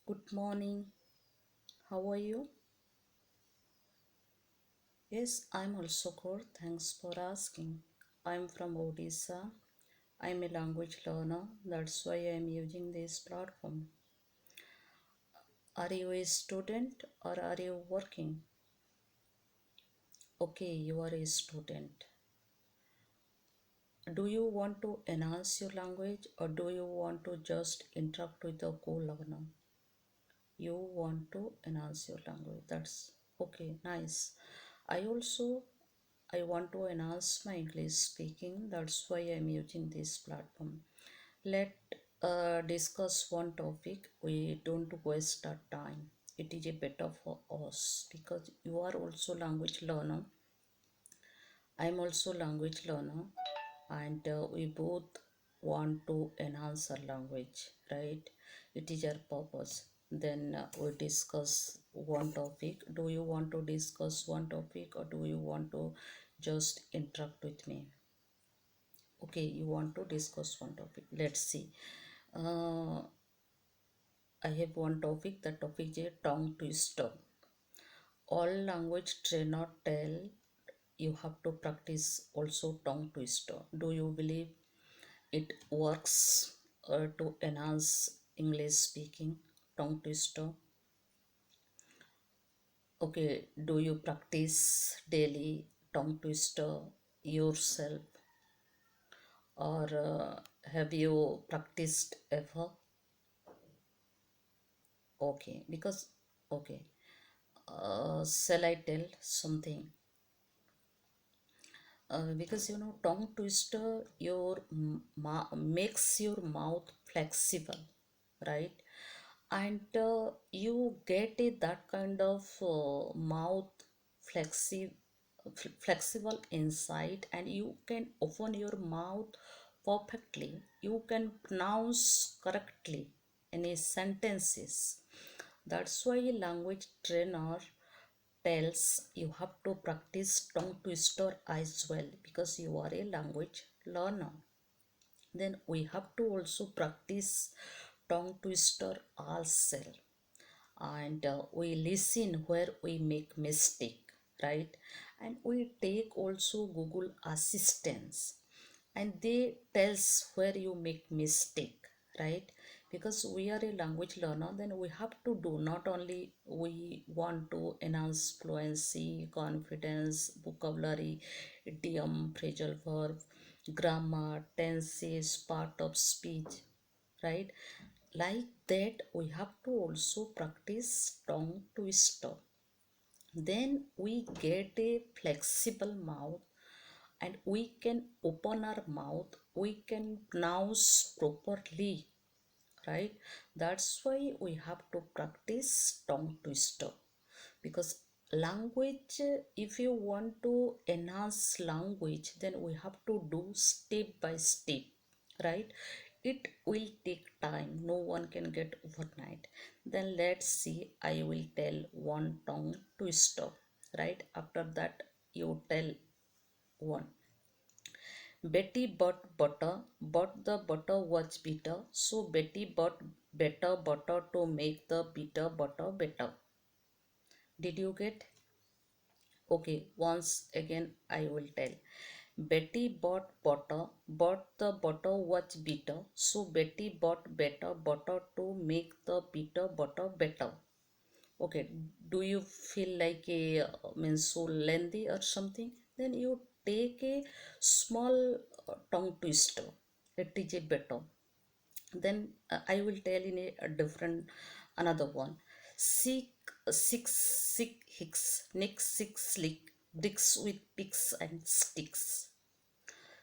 Good morning. How are you? Yes, I'm also good. Thanks for asking. I'm from Odisha. I'm a language learner. That's why I'm using this platform. Are you a student or are you working? Okay, you are a student. Do you want to enhance your language or do you want to just interact with the co-learner? You want to enhance your language. That's okay, nice. I also I want to enhance my English speaking. That's why I'm using this platform. Let discuss one topic. We don't waste our time. It is a better for us because you are also language learner. I'm also language learner, and we both want to enhance our language, right? It is our purpose. Then we discuss one topic. Do you want to discuss one topic or do you want to just interact with me? Okay, you want to discuss one topic. Let's see. Uh, I have one topic. The topic is tongue twister. All language trainer tell you have to practice also tongue twister. Do you believe it works to enhance English speaking? Tongue twister. Okay, do you practice daily tongue twister yourself or have you practiced ever? Okay, because okay, shall I tell something? Because tongue twister makes your mouth flexible, right? And you get that kind of mouth flexi flexible inside, and you can open your mouth perfectly. You can pronounce correctly any sentences. That's why a language trainer tells you have to practice tongue twister as well because you are a language learner. Then we have to also practice tongue twister ourselves, and we listen where we make mistake, right? And we take also Google assistance, and they tells where you make mistake, right? Because we are a language learner, then we have to do not only we want to enhance fluency, confidence, vocabulary, idiom, phrasal verb, grammar, tenses, part of speech, right? Like that we have to also practice tongue twister. Then we get a flexible mouth, and we can open our mouth, we can pronounce properly, right? That's why we have to practice tongue twister. Because language, if you want to enhance language, then we have to do step by step, right? It will take time, no one can get overnight. Then let's see, I will tell one tongue twister, right? After that you tell one. Betty bought butter, but the butter was bitter. So Betty bought better butter to make the bitter butter better. Did you get? Okay, once again I will tell. Betty bought butter, but the butter was bitter. So Betty bought better butter to make the bitter butter better. Okay, do you feel like a means so lengthy or something? Then you take a small tongue twister. It is a better. Then I will tell in a different another one. Sick, sick hicks, nick sick slick, dicks with picks and sticks.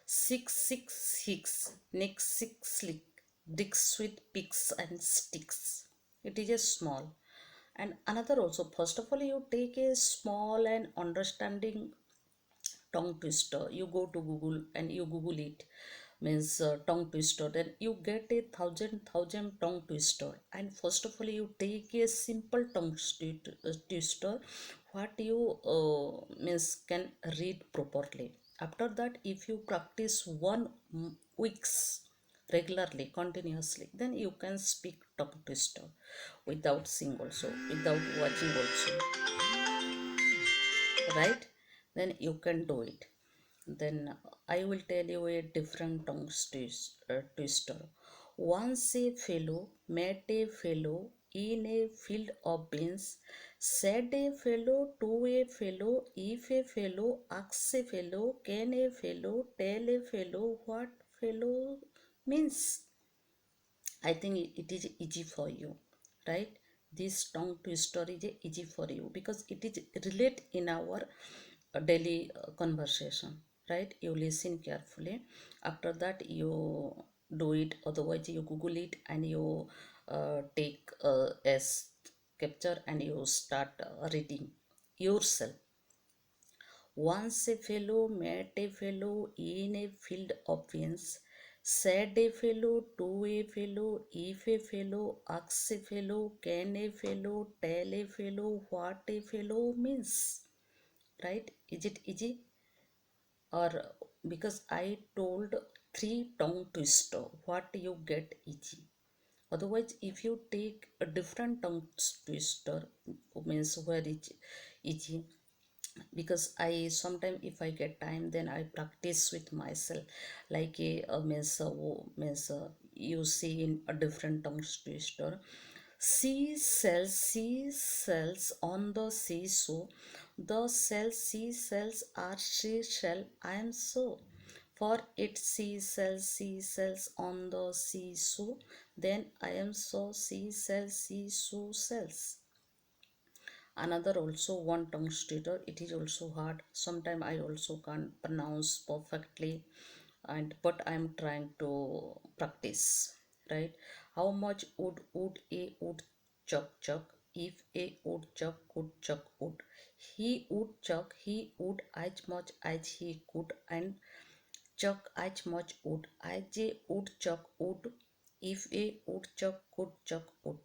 Six hicks, nick sick slick, dicks with picks and sticks. It is a small. And another also, first of all, you take a small and understanding tongue twister. You go to Google and you Google it, means tongue twister. Then you get a thousand tongue twister. And first of all, you take a simple tongue twister what you means can read properly. After that, if you practice 1 weeks, regularly, continuously, then you can speak tongue twister without seeing also, without watching also, right? Then you can do it. Then I will tell you a different twister. Once a fellow met a fellow in a field of beans. Said a fellow to a fellow, if a fellow asks a fellow, can a fellow tell a fellow what fellow means? I think it is easy for you, right? This tongue twister is easy for you because it is relate in our daily conversation, right? You listen carefully. After that, you do it. Otherwise, you Google it and you take as capture and you start reading yourself. Once a fellow met a fellow in a field of beans. Said a fellow to a fellow, if a fellow asks a fellow, can a fellow tell a fellow what a fellow means? Right? Is it easy? Or because I told three tongue twister, what you get easy. Otherwise, if you take a different tongue twister, means where it's easy, because I sometimes if I get time then I practice with myself, like a means you see in a different tongue twister. Sea cells on the seesaw. The sea cells are seashell. I am so. For it sea cells on the seesaw. Then I am so seesaw cells. Another also one tongue twister, it is also hard, sometimes I also can't pronounce perfectly, and but I'm trying to practice, right? How much would a woodchuck if a woodchuck could chuck wood? He would as much as he could and chuck as much wood as a woodchuck would if a woodchuck could chuck wood.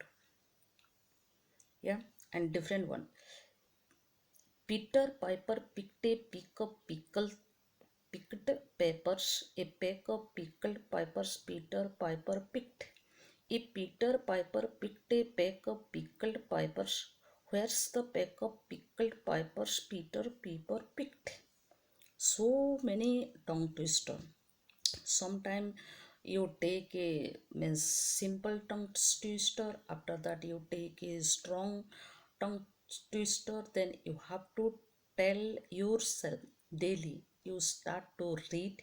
Yeah. And different one. Peter Piper picked a peck of picked peppers, a peck of pickled peppers Peter Piper picked. If Peter Piper picked a peck of pickled peppers, where's the peck of pickled peppers Peter Piper picked? So many tongue twisters. Sometimes you take a means simple tongue twister, after that you take a strong tongue twister, then you have to tell yourself daily, you start to read.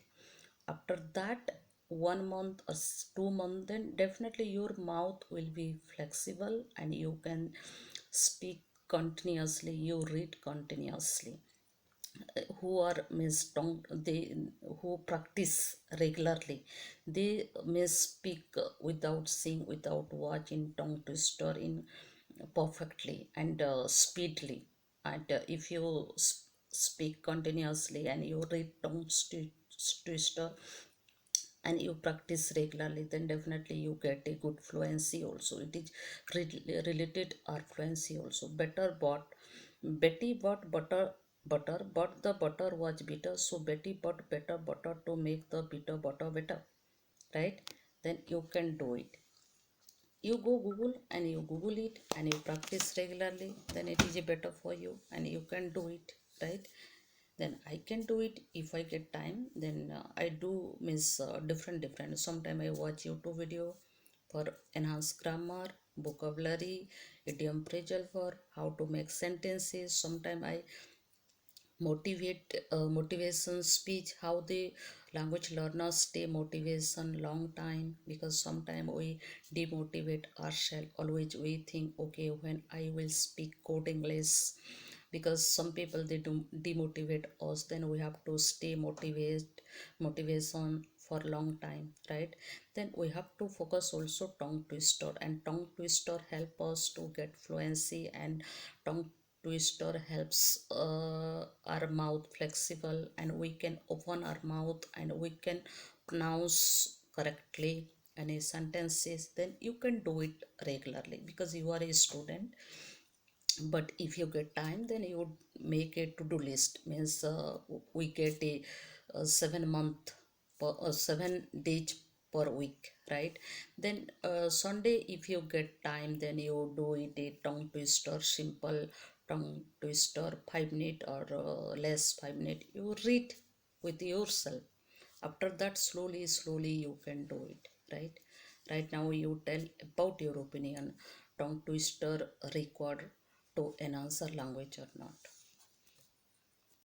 After that 1 month or 2 months, then definitely your mouth will be flexible and you can speak continuously, you read continuously. Who are means tongue, they who practice regularly, they may speak without seeing, without watching tongue twister in perfectly and speedily. And if you speak continuously and you read tongue twister and you practice regularly, then definitely you get a good fluency also. It is related or fluency also. Better bought Betty bought butter, but the butter was bitter, so Betty bought better butter to make the bitter butter better, right? Then you can do it. You go Google and you Google it and you practice regularly, then it is better for you and you can do it, right? Then I can do it if I get time, then I do means different sometime I watch YouTube video for enhanced grammar, vocabulary, idiom, phrasal for how to make sentences. Sometime I motivation speech, how the language learners stay motivation long time, because sometimes we demotivate ourselves. Always we think, okay, when I will speak code English, because some people they do demotivate us, then we have to stay motivation for long time, right? Then we have to focus also tongue twister, and tongue twister help us to get fluency, and tongue twister helps our mouth flexible, and we can open our mouth and we can pronounce correctly any sentences. Then you can do it regularly because you are a student. But if you get time, then you would make a to-do list, means we get a 7 month 7 days per week, right? Then Sunday, if you get time, then you do it a tongue twister, simple tongue twister, 5 minute or less 5 minute, you read with yourself. After that, slowly you can do it, right? Right now you tell about your opinion, tongue twister required to enhance our language or not?